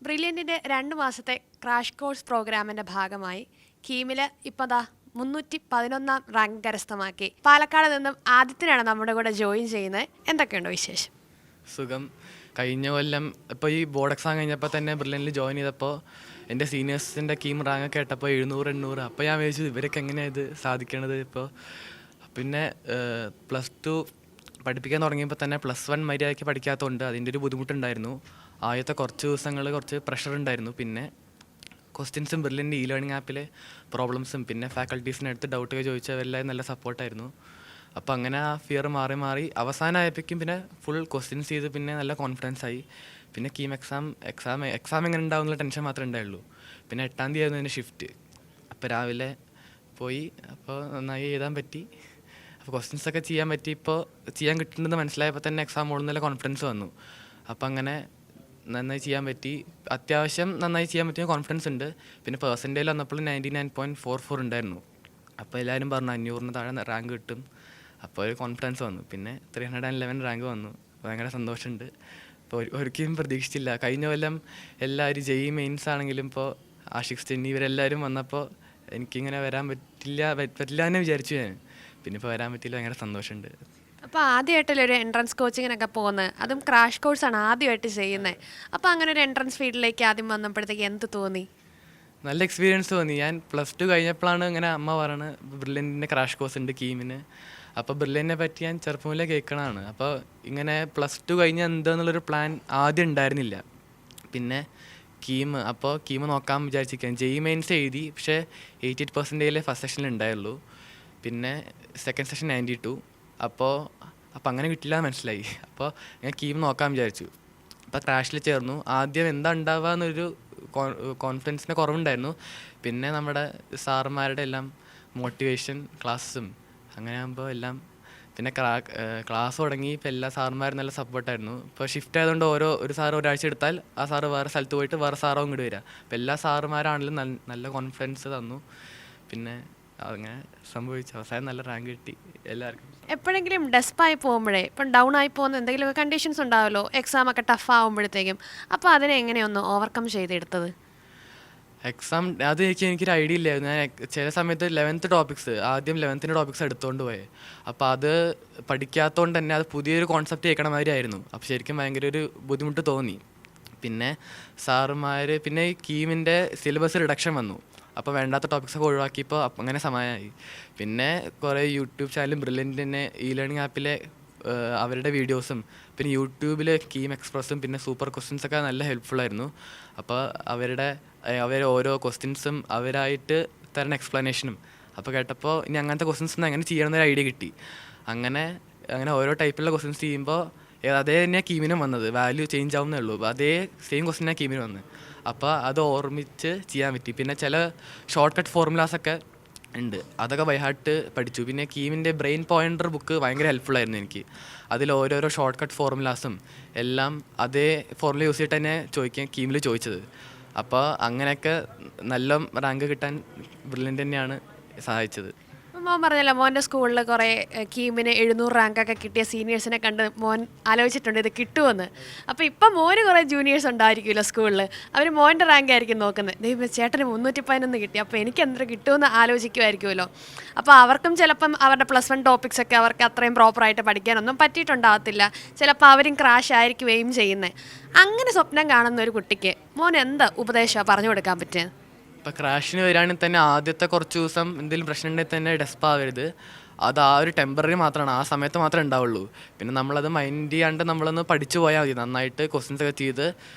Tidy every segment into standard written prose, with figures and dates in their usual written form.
ബ്രില്യൻറ്റിൻ്റെ 2 മാസത്തെ crash course പ്രോഗ്രാമിൻ്റെ ഭാഗമായി കീമിൽ ഇപ്പോൾ ദാ 311 റാങ്ക് കരസ്ഥമാക്കി. പാലക്കാട് നിന്നും ആദിത്യനാണ് നമ്മുടെ കൂടെ ജോയിൻ ചെയ്യുന്നത്. എന്തൊക്കെയുണ്ടോ വിശേഷം? സുഖം. കഴിഞ്ഞ കൊല്ലം ഇപ്പോൾ ഈ ബോർഡ് എക്സാം കഴിഞ്ഞപ്പോൾ തന്നെ ബ്രില്യൻറ്റിൽ ജോയിൻ ചെയ്തപ്പോൾ എൻ്റെ സീനിയേഴ്സിൻ്റെ കീം റാങ്ക് കേട്ടപ്പോൾ 700 800. അപ്പോൾ ഞാൻ വിചാരിച്ചു ഇവരൊക്കെ എങ്ങനെയാണ് ഇത് സാധിക്കണത്. ഇപ്പോൾ പിന്നെ +2 പഠിപ്പിക്കാൻ തുടങ്ങിയപ്പോൾ തന്നെ +1 മര്യാദയ്ക്ക് പഠിക്കാത്തതുകൊണ്ട് അതിൻ്റെ ഒരു ബുദ്ധിമുട്ടുണ്ടായിരുന്നു. ആദ്യത്തെ കുറച്ച് ദിവസങ്ങൾ കുറച്ച് പ്രഷർ ഉണ്ടായിരുന്നു. പിന്നെ ക്വസ്റ്റ്യൻസും ബ്രില്യൻ്റ് ലേണിംഗ് ആപ്പിലെ പ്രോബ്ലംസും പിന്നെ ഫാക്കൽറ്റീസിനടുത്ത് ഡൗട്ടൊക്കെ ചോദിച്ചവരെല്ലാം നല്ല സപ്പോർട്ടായിരുന്നു. അപ്പോൾ അങ്ങനെ ആ ഫിയർ മാറി മാറി അവസാനമായപ്പോഴേക്കും പിന്നെ ഫുൾ ക്വസ്റ്റ്യൻസ് ചെയ്ത് പിന്നെ നല്ല കോൺഫിഡൻസ് ആയി. പിന്നെ കീം എക്സാം എങ്ങനെ ഉണ്ടാവുന്നുള്ള ടെൻഷൻ മാത്രമേ ഉണ്ടായുള്ളൂ. പിന്നെ 8-ാം തീയതി ആയിരുന്നു എൻ്റെ ഷിഫ്റ്റ്. അപ്പോൾ രാവിലെ പോയി, അപ്പോൾ നന്നായി എഴുതാൻ പറ്റി. അപ്പോൾ ക്വസ്റ്റ്യൻസൊക്കെ ചെയ്യാൻ പറ്റി. ഇപ്പോൾ ചെയ്യാൻ കിട്ടുന്നത് മനസ്സിലായപ്പോൾ തന്നെ എക്സാം ഓടുന്ന നല്ല കോൺഫിഡൻസ് വന്നു. അപ്പോൾ അങ്ങനെ നന്നായി ചെയ്യാൻ പറ്റി. അത്യാവശ്യം നന്നായി ചെയ്യാൻ പറ്റിയ കോൺഫിഡൻസ് ഉണ്ട്. പിന്നെ പെർസെൻറ്റേജിൽ വന്നപ്പോൾ 99.44 ഉണ്ടായിരുന്നു. അപ്പോൾ എല്ലാവരും പറഞ്ഞു 500-ന് താഴെ റാങ്ക് കിട്ടും. അപ്പോൾ ഒരു കോൺഫിഡൻസ് വന്നു. പിന്നെ 311 റാങ്ക് വന്നു. ഭയങ്കര സന്തോഷമുണ്ട്. ഇപ്പോൾ ഒരിക്കലും പ്രതീക്ഷിച്ചില്ല. കഴിഞ്ഞ കൊല്ലം എല്ലാവരും JEE മെയിൻസ് ആണെങ്കിലും ഇപ്പോൾ ആഷിഖ് സ്റ്റെന്നി ഇവരെല്ലാവരും വന്നപ്പോൾ എനിക്കിങ്ങനെ വരാൻ പറ്റില്ല എന്ന് വിചാരിച്ചു ഞാൻ. പിന്നെ ഇപ്പോൾ വരാൻ പറ്റില്ല. ഭയങ്കര സന്തോഷമുണ്ട്. അപ്പോൾ ആദ്യമായിട്ടല്ലേ ഒരു എൻട്രൻസ് കോച്ചിങ്ങിനൊക്കെ പോകുന്നത്, അതും ക്രാഷ് കോഴ്സാണ് ആദ്യമായിട്ട് ചെയ്യുന്നത്. അപ്പോൾ അങ്ങനെ ഒരു എൻട്രൻസ് ഫീൽഡിലേക്ക് ആദ്യം വന്നപ്പോഴത്തേക്ക് എന്ത് തോന്നി? നല്ല എക്സ്പീരിയൻസ് തോന്നി. ഞാൻ +2 കഴിഞ്ഞപ്പോഴാണ് ഇങ്ങനെ അമ്മ പറയണത് ബ്രില്യൻറ്റിൻ്റെ ക്രാഷ് കോഴ്സ് ഉണ്ട് കീമിന്. അപ്പോൾ ബ്രില്യൻറ്റിനെ പറ്റി ഞാൻ ചെറുപ്പം മുതലേ കേൾക്കണതാണ്. അപ്പോൾ ഇങ്ങനെ +2 കഴിഞ്ഞാൽ എന്താണെന്നുള്ളൊരു പ്ലാൻ ആദ്യം ഉണ്ടായിരുന്നില്ല. പിന്നെ കീം നോക്കാൻ വിചാരിച്ചിരിക്കാൻ JEE മെയിൻസ് എഴുതി. പക്ഷേ 88% ഫസ്റ്റ് സെഷനിൽ ഉണ്ടായുള്ളൂ. പിന്നെ സെക്കൻഡ് സെഷൻ 92. അപ്പോൾ അങ്ങനെ കിട്ടില്ല എന്ന് മനസ്സിലായി. അപ്പോൾ ഞാൻ കീം നോക്കാൻ വിചാരിച്ചു. അപ്പോൾ ക്രാഷിൽ ചേർന്നു. ആദ്യം എന്താ ഉണ്ടാവുക എന്നൊരു കോൺഫിഡൻസിൻ്റെ കുറവുണ്ടായിരുന്നു. പിന്നെ നമ്മുടെ സാറുമാരുടെ എല്ലാം മോട്ടിവേഷൻ ക്ലാസ്സും അങ്ങനെ ആകുമ്പോൾ എല്ലാം പിന്നെ ക്ലാസ് തുടങ്ങി. ഇപ്പോൾ എല്ലാ സാറുമാരും നല്ല സപ്പോർട്ടായിരുന്നു. ഇപ്പോൾ ഷിഫ്റ്റ് ആയതുകൊണ്ട് ഒരു സാറ് ഒരാഴ്ച എടുത്താൽ ആ സാറ് വേറെ സ്ഥലത്ത് പോയിട്ട് വേറെ സാറോ ഇങ്ങോട്ട് വരിക. അപ്പോൾ എല്ലാ സാറുമാരാണെങ്കിലും നല്ല കോൺഫിഡൻസ് തന്നു. പിന്നെ അങ്ങനെ സംഭവിച്ചു. അവസാനം നല്ല റാങ്ക് കിട്ടി എല്ലാവർക്കും. എപ്പോഴെങ്കിലും ഡെസ്പായി പോകുമ്പോഴേ, ഇപ്പം ഡൗൺ ആയി പോകുന്ന എന്തെങ്കിലുമൊക്കെ കണ്ടീഷൻസ് ഉണ്ടാവുമല്ലോ, എക്സാമൊക്കെ ടഫ് ആകുമ്പോഴത്തേക്കും. അപ്പോൾ അതിനെ എങ്ങനെയൊന്ന് ഓവർകം ചെയ്തെടുത്തത്? എക്സാം അത് എനിക്കൊരു ഐഡിയ ഇല്ലായിരുന്നു. ഞാൻ ചില സമയത്ത് 11th ടോപ്പിക്സ് എടുത്തുകൊണ്ട് പോയത്. അപ്പോൾ അത് പഠിക്കാത്തതുകൊണ്ട് തന്നെ അത് പുതിയൊരു കോൺസെപ്റ്റ് കേൾക്കണ മാതിരി ആയിരുന്നു. അപ്പോൾ ശരിക്കും ഭയങ്കര ഒരു ബുദ്ധിമുട്ട് തോന്നി. പിന്നെ സാറുമാർ പിന്നെ ഈ കീമിൻ്റെ സിലബസ് റിഡക്ഷൻ വന്നു. അപ്പോൾ വേണ്ടാത്ത ടോപ്പിക്സൊക്കെ ഒഴിവാക്കിയപ്പോൾ അങ്ങനെ സമയമായി. പിന്നെ കുറേ യൂട്യൂബ് ചാനലും ബ്രില്യൻറ്റിൻ്റെ ലേണിംഗ് ആപ്പിലെ അവരുടെ വീഡിയോസും പിന്നെ യൂട്യൂബിൽ കീം എക്സ്പ്രസ്സും പിന്നെ സൂപ്പർ ക്വസ്റ്റ്യൻസൊക്കെ നല്ല ഹെൽപ്ഫുള്ളായിരുന്നു. അപ്പോൾ അവർ ഓരോ ക്വസ്റ്റ്യൻസും അവരായിട്ട് തരുന്ന എക്സ്പ്ലനേഷനും അപ്പോൾ കേട്ടപ്പോൾ ഇനി അങ്ങനത്തെ ക്വസ്റ്റ്യൻസ് എങ്ങനെ ചെയ്യണമെന്നൊരു ഐഡിയ കിട്ടി. അങ്ങനെ ഓരോ ടൈപ്പിലുള്ള ക്വസ്റ്റ്യൻസ് ചെയ്യുമ്പോൾ അതേ തന്നെയാണ് കീമിനും വന്നത്. വാല്യൂ ചേഞ്ച് ആവുന്നേ ഉള്ളൂ. അതേ സെയിം ക്വസ്റ്റ്യനാണ് കീമിന് വന്നത്. അപ്പോൾ അത് ഓർമ്മിച്ച് ചെയ്യാൻ പറ്റി. പിന്നെ ചില ഷോർട്ട് കട്ട് ഫോർമുലാസൊക്കെ ഉണ്ട്, അതൊക്കെ ബൈഹാർട്ട് പഠിച്ചു. പിന്നെ കീമിൻ്റെ ബ്രെയിൻ പോയിൻ്റർ ബുക്ക് ഭയങ്കര ഹെൽപ്ഫുള്ളായിരുന്നു എനിക്ക്. അതിൽ ഓരോരോ ഷോർട്ട് കട്ട് ഫോർമുലാസും എല്ലാം അതേ ഫോർമുല യൂസ് ചെയ്തിട്ട് തന്നെ കീമിൽ ചോദിച്ചത്. അപ്പോൾ അങ്ങനെയൊക്കെ നല്ല റാങ്ക് കിട്ടാൻ ബ്രില്യൻറ്റ് തന്നെയാണ് സഹായിച്ചത്. മോൻ പറഞ്ഞല്ലോ മോൻ്റെ സ്കൂളിൽ കുറേ കീമിന് 700 റാങ്കൊക്കെ കിട്ടിയ സീനിയേഴ്സിനെ കണ്ട് മോൻ ആലോചിച്ചിട്ടുണ്ട് ഇത് കിട്ടുമെന്ന്. അപ്പോൾ ഇപ്പം മോന് കുറേ ജൂനിയേഴ്സ് ഉണ്ടായിരിക്കുമല്ലോ സ്കൂളിൽ, അവർ മോൻ്റെ റാങ്ക് ആയിരിക്കും നോക്കുന്നത്. ദൈവം ചേട്ടന് 311 കിട്ടി, അപ്പോൾ എനിക്ക് എന്തൊരു കിട്ടുമെന്ന് ആലോചിക്കുമായിരിക്കുമല്ലോ. അപ്പോൾ അവർക്കും ചിലപ്പം അവരുടെ +1 ടോപ്പിക്സൊക്കെ അവർക്ക് അത്രയും പ്രോപ്പറായിട്ട് പഠിക്കാനൊന്നും പറ്റിയിട്ടുണ്ടാകത്തില്ല. ചിലപ്പോൾ അവരും ക്രാഷ് ആയിരിക്കുകയും ചെയ്യുന്നത്. അങ്ങനെ സ്വപ്നം കാണുന്ന ഒരു കുട്ടിക്ക് മോൻ എന്താ ഉപദേശമാണ് പറഞ്ഞു കൊടുക്കാൻ പറ്റുക? ഇപ്പോൾ ക്രാഷിന് വരികയാണെങ്കിൽ തന്നെ ആദ്യത്തെ കുറച്ച് ദിവസം എന്തെങ്കിലും പ്രശ്നം ഉണ്ടെങ്കിൽ തന്നെ ഡെസ്പാവരുത്. അത് ആ ഒരു ടെമ്പററി മാത്രമാണ്, ആ സമയത്ത് മാത്രമേ ഉണ്ടാവുള്ളൂ. പിന്നെ നമ്മളത് മൈൻഡ് ചെയ്യാണ്ട് നമ്മളൊന്ന് പഠിച്ചു പോയാൽ മതി. നന്നായിട്ട് ക്വസ്റ്റ്യൻസൊക്കെ ചെയ്ത്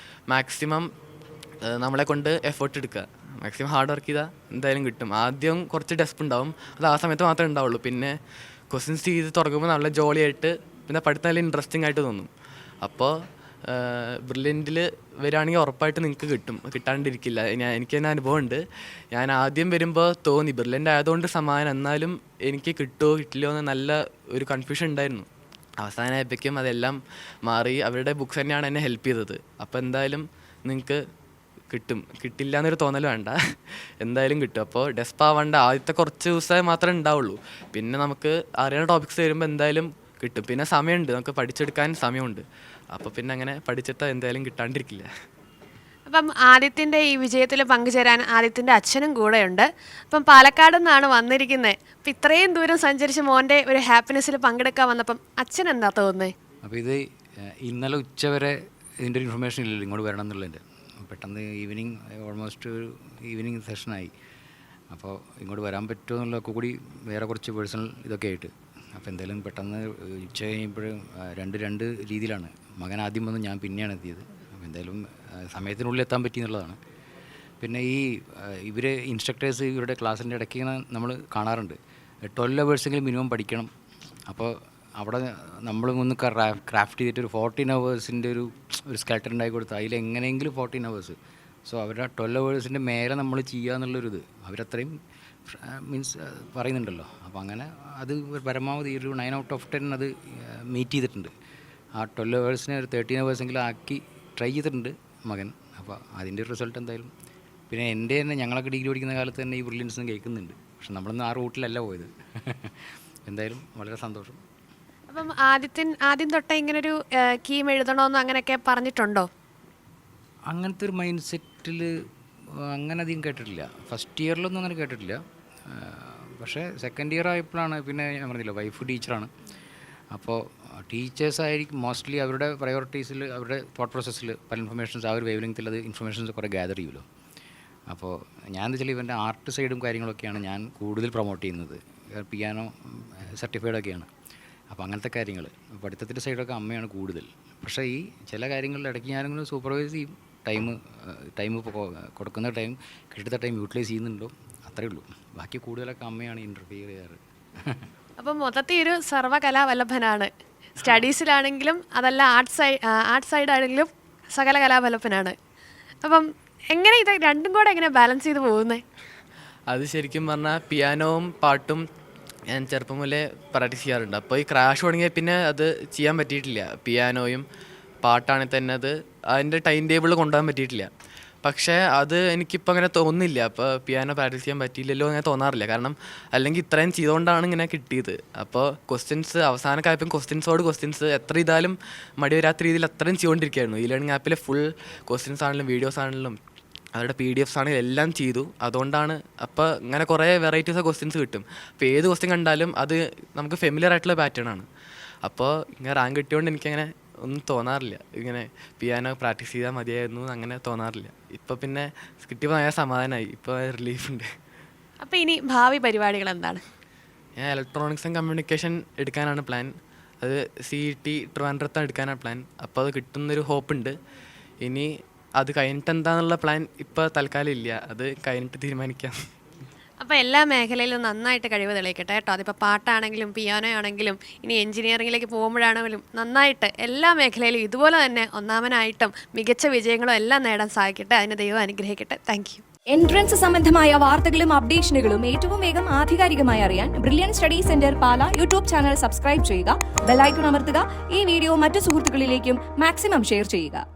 മാക്സിമം നമ്മളെ കൊണ്ട് എഫേർട്ട് എടുക്കുക. മാക്സിമം ഹാർഡ് വർക്ക് ചെയ്താൽ എന്തായാലും കിട്ടും. ആദ്യം കുറച്ച് ഡെസ്പ് ഉണ്ടാവും, അത് ആ സമയത്ത് മാത്രമേ ഉണ്ടാവുള്ളൂ. പിന്നെ ക്വസ്റ്റ്യൻസ് ചെയ്ത് തുടങ്ങുമ്പോൾ നല്ല ജോളിയായിട്ട് പിന്നെ പഠിത്തം നല്ല ഇൻട്രസ്റ്റിംഗ് ആയിട്ട് തോന്നും. അപ്പോൾ ബ്രില്യൻറ്റിൽ വരികയാണെങ്കിൽ ഉറപ്പായിട്ട് നിങ്ങൾക്ക് കിട്ടാണ്ടിരിക്കില്ല. എനിക്ക് തന്നെ അനുഭവം ഉണ്ട്. ഞാൻ ആദ്യം വരുമ്പോൾ തോന്നി ബ്രില്യൻ്റ് ആയതുകൊണ്ട് സമാനം, എന്നാലും എനിക്ക് കിട്ടുമോ കിട്ടില്ലോ എന്ന് നല്ല ഒരു കൺഫ്യൂഷൻ ഉണ്ടായിരുന്നു. അവസാനമായപ്പോഴേക്കും അതെല്ലാം മാറി. അവരുടെ ബുക്സ് തന്നെയാണ് എന്നെ ഹെൽപ്പ് ചെയ്തത്. അപ്പോൾ എന്തായാലും നിങ്ങൾക്ക് കിട്ടില്ല എന്നൊരു തോന്നൽ വേണ്ട, എന്തായാലും കിട്ടും. അപ്പോൾ ഡെസ്പാവണ്ട ആദ്യത്തെ കുറച്ച് ദിവസമേ മാത്രമേ ഉണ്ടാവുള്ളൂ. പിന്നെ നമുക്ക് അറിയുന്ന ടോപ്പിക്സ് വരുമ്പോൾ എന്തായാലും കിട്ടും. പിന്നെ സമയമുണ്ട്, നമുക്ക് പഠിച്ചെടുക്കാൻ സമയമുണ്ട്. അപ്പോൾ പിന്നെ അങ്ങനെ പഠിച്ചിട്ട് എന്തായാലും കിട്ടാണ്ടിരിക്കില്ല. അപ്പം ആദിത്യൻ്റെ ഈ വിജയത്തിൽ പങ്കുചേരാൻ ആദിത്യൻ്റെ അച്ഛനും കൂടെയുണ്ട്. അപ്പം പാലക്കാട് നിന്നാണ് വന്നിരിക്കുന്നത്. അപ്പം ഇത്രയും ദൂരം സഞ്ചരിച്ച് മോൻ്റെ ഒരു ഹാപ്പിനെസ്സിൽ പങ്കെടുക്കാൻ വന്നപ്പം അച്ഛൻ എന്താ തോന്നുന്നത്? അപ്പോൾ ഇത് ഇന്നലെ ഉച്ചവരെ ഇതിൻ്റെ ഒരു ഇൻഫർമേഷൻ ഇല്ലല്ലോ ഇങ്ങോട്ട് വരണം എന്നുള്ളതിൻ്റെ. പെട്ടെന്ന് ഈവനിങ് ഓൾമോസ്റ്റ് ഒരു ഈവനിങ് സെഷനായി. അപ്പോൾ ഇങ്ങോട്ട് വരാൻ പറ്റുമോ എന്നുള്ളതൊക്കെ കൂടി വേറെ കുറച്ച് പേഴ്സണൽ ഇതൊക്കെ ആയിട്ട്. അപ്പോൾ എന്തായാലും പെട്ടെന്ന് ഉച്ച കഴിയുമ്പോഴും രണ്ട് രീതിയിലാണ്. മകൻ ആദ്യം വന്ന് ഞാൻ പിന്നെയാണ് എത്തിയത്. അപ്പോൾ എന്തായാലും സമയത്തിനുള്ളിൽ എത്താൻ പറ്റി എന്നുള്ളതാണ്. പിന്നെ ഈ ഇവർ ഇൻസ്ട്രക്ടേഴ്സ് ഇവരുടെ ക്ലാസ്സിൻ്റെ ഇടയ്ക്ക് നമ്മൾ കാണാറുണ്ട് 12 അവേഴ്സെങ്കിലും മിനിമം പഠിക്കണം. അപ്പോൾ അവിടെ നമ്മൾ ഒന്ന് ക്രാഫ്റ്റ് ചെയ്തിട്ട് ഒരു 14 അവേഴ്സിൻ്റെ ഒരു സ്കെൽട്ടർ ഉണ്ടാക്കി കൊടുത്ത് അതിൽ എങ്ങനെയെങ്കിലും 14 അവേഴ്സ്. സോ അവരുടെ 12 അവേഴ്സിൻ്റെ മേലെ നമ്മൾ ചെയ്യുക എന്നുള്ളൊരിത് അവരത്രയും മീൻസ് പറയുന്നുണ്ടല്ലോ. അപ്പോൾ അങ്ങനെ അത് പരമാവധി ഒരു 9 out of 10 അത് മീറ്റ് ചെയ്തിട്ടുണ്ട്. ആ 12 അവേഴ്സിനെ ഒരു 13 അവേഴ്സെങ്കിലും ആക്കി ട്രൈ ചെയ്തിട്ടുണ്ട് മകൻ. അപ്പോൾ അതിൻ്റെ ഒരു റിസൾട്ട് എന്തായാലും. പിന്നെ എൻ്റെ തന്നെ ഞങ്ങളൊക്കെ ഡിഗ്രി പഠിക്കുന്ന കാലത്ത് തന്നെ ഈ ബ്രില്യൻസും കേൾക്കുന്നുണ്ട്. പക്ഷെ നമ്മളൊന്നും ആ റൂട്ടിലല്ല പോയത്. എന്തായാലും വളരെ സന്തോഷം. അപ്പം ആദ്യം തൊട്ടേ ഇങ്ങനൊരു കീം എഴുതണമെന്ന് അങ്ങനെയൊക്കെ പറഞ്ഞിട്ടുണ്ടോ? അങ്ങനത്തെ ഒരു മൈൻഡ് സെറ്റിൽ അങ്ങനെ അധികം കേട്ടിട്ടില്ല. ഫസ്റ്റ് ഇയറിലൊന്നും അങ്ങനെ കേട്ടിട്ടില്ല. പക്ഷേ സെക്കൻഡ് ഇയർ ആയപ്പോഴാണ് പിന്നെ ഞാൻ പറഞ്ഞില്ല വൈഫ് ടീച്ചറാണ്. അപ്പോൾ ടീച്ചേഴ്സായിരിക്കും മോസ്റ്റ്ലി അവരുടെ പ്രയോറിറ്റീസിൽ അവരുടെ തോട്ട് പ്രോസസ്സിൽ പല ഇൻഫർമേഷൻസ് ആ ഒരു വേവ് ലെങ്ത്തിൽ അത് ഇൻഫർമേഷൻസ് കുറേ ഗ്യാദർ ചെയ്യുമല്ലോ. അപ്പോൾ ഞാൻ എന്താ വെച്ചാൽ ഇവൻ്റെ ആർട്ട് സൈഡും കാര്യങ്ങളൊക്കെയാണ് ഞാൻ കൂടുതൽ പ്രൊമോട്ട് ചെയ്യുന്നത്. പിയാനോ സർട്ടിഫൈഡൊക്കെയാണ്. അപ്പോൾ അങ്ങനത്തെ കാര്യങ്ങൾ പഠിത്തത്തിൻ്റെ സൈഡൊക്കെ അമ്മയാണ് കൂടുതൽ. പക്ഷേ ഈ ചില കാര്യങ്ങളിൽ ഇടയ്ക്ക് ഞാനിങ്ങനെ സൂപ്പർവൈസ് ചെയ്യും. ടൈം കൊടുക്കുന്ന ടൈം കിട്ടുന്ന ടൈം യൂട്ടിലൈസ് ചെയ്യുന്നുണ്ടോ അത്രയേ ഉള്ളൂ. ബാക്കി കൂടുതലൊക്കെ അമ്മയാണ് ഇൻ്റർഫിയർ ചെയ്യാറ്. അപ്പം മൊത്തത്തിൽ ഒരു സർവ്വകലാവല്ലഭനാണ്. സ്റ്റഡീസിലാണെങ്കിലും അതല്ല ആർട്ട് സൈഡാണെങ്കിലും സകല കലാവല്ലഭനാണ്. അപ്പം എങ്ങനെ ഇത് രണ്ടും കൂടെ എങ്ങനെ ബാലൻസ് ചെയ്ത് പോകുന്നത്? അത് ശരിക്കും പറഞ്ഞാൽ പിയാനോവും പാട്ടും ഞാൻ ചെറുപ്പം മുതലേ പ്രാക്ടീസ് ചെയ്യാറുണ്ട്. അപ്പോൾ ഈ ക്രാഷ് തുടങ്ങിയാൽ പിന്നെ അത് ചെയ്യാൻ പറ്റിയിട്ടില്ല. പിയാനോയും പാട്ടാണെങ്കിൽ തന്നെ അത് അതിൻ്റെ ടൈം ടേബിൾ കൊണ്ടുപോകാൻ പറ്റിയിട്ടില്ല. പക്ഷേ അത് എനിക്കിപ്പോൾ അങ്ങനെ തോന്നുന്നില്ല. അപ്പോൾ പിയാനോ പ്രാക്ടീസ് ചെയ്യാൻ പറ്റിയില്ലല്ലോ അങ്ങനെ തോന്നാറില്ല. കാരണം അല്ലെങ്കിൽ ഇത്രയും ചെയ്തുകൊണ്ടാണ് ഇങ്ങനെ കിട്ടിയത്. അപ്പോൾ ക്വസ്റ്റ്യൻസ് അവസാനമൊക്കെ ക്വസ്റ്റ്യൻസ് എത്ര ചെയ്താലും മടി വരാത്ത രീതിയിൽ അത്രയും ചെയ്തുകൊണ്ടിരിക്കുകയായിരുന്നു. ഈ ലേണിംഗ് ആപ്പിൽ ഫുൾ ക്വസ്റ്റ്യൻസ് ആണെങ്കിലും വീഡിയോസ് ആണെങ്കിലും അവരുടെ PDFs ആണെങ്കിലും എല്ലാം ചെയ്തു. അതുകൊണ്ടാണ് അപ്പോൾ ഇങ്ങനെ കുറേ വെറൈറ്റീസ് ഓഫ് ക്വസ്റ്റ്യൻസ് കിട്ടും. അപ്പോൾ ഏത് ക്വസ്റ്റ്യൻ കണ്ടാലും അത് നമുക്ക് ഫെമിലിയർ ആയിട്ടുള്ള പാറ്റേൺ ആണ്. അപ്പോൾ ഇങ്ങനെ റാങ്ക് കിട്ടിയതുകൊണ്ട് എനിക്കങ്ങനെ ഒന്നും തോന്നാറില്ല. ഇങ്ങനെ പിയാനോ പ്രാക്ടീസ് ചെയ്താൽ മതിയായിരുന്നു അങ്ങനെ തോന്നാറില്ല. ഇപ്പോൾ പിന്നെ കിട്ടിയപ്പോൾ നല്ല സമാധാനമായി. ഇപ്പോൾ റിലീഫുണ്ട്. അപ്പോൾ ഇനി ഭാവി പരിപാടികൾ എന്താണ്? ഞാൻ ഇലക്ട്രോണിക്സ് ആൻഡ് കമ്മ്യൂണിക്കേഷൻ എടുക്കാനാണ് പ്ലാൻ. അത് CET ട്രിവാൻഡ്രത്താണ് എടുക്കാനാണ് പ്ലാൻ. അപ്പോൾ അത് കിട്ടുന്നൊരു ഹോപ്പുണ്ട്. ഇനി അത് കഴിഞ്ഞിട്ട് എന്താണെന്നുള്ള പ്ലാൻ ഇപ്പോൾ തൽക്കാലം ഇല്ല. അത് കഴിഞ്ഞിട്ട് തീരുമാനിക്കാം. അപ്പോൾ എല്ലാ മേഖലയിലും നന്നായിട്ട് കഴിവ് തെളിയിക്കട്ടെ കേട്ടോ. അതിപ്പോൾ പാട്ടാണെങ്കിലും പിയാനോ ആണെങ്കിലും ഇനി എൻജിനീയറിങ്ങിലേക്ക് പോകുമ്പോഴാണെങ്കിലും നന്നായിട്ട് എല്ലാ മേഖലയിലും ഇതുപോലെ തന്നെ ഒന്നാമനായിട്ടും മികച്ച വിജയങ്ങളും എല്ലാം നേടാൻ സാധിക്കട്ടെ. അതിന് ദൈവം അനുഗ്രഹിക്കട്ടെ. Thank you. എൻട്രൻസ് സംബന്ധമായ വാർത്തകളും അപ്ഡേഷനുകളും ഏറ്റവും വേഗം ആധികാരികമായി അറിയാൻ ബ്രില്യൻ സ്റ്റഡി സെന്റർ പാല യൂട്യൂബ് ചാനൽ സബ്സ്ക്രൈബ് ചെയ്യുക, ബെൽ ഐക്കൺ അമർത്തുക. ഈ വീഡിയോ മറ്റു സുഹൃത്തുക്കളിലേക്കും മാക്സിമം ഷെയർ ചെയ്യുക.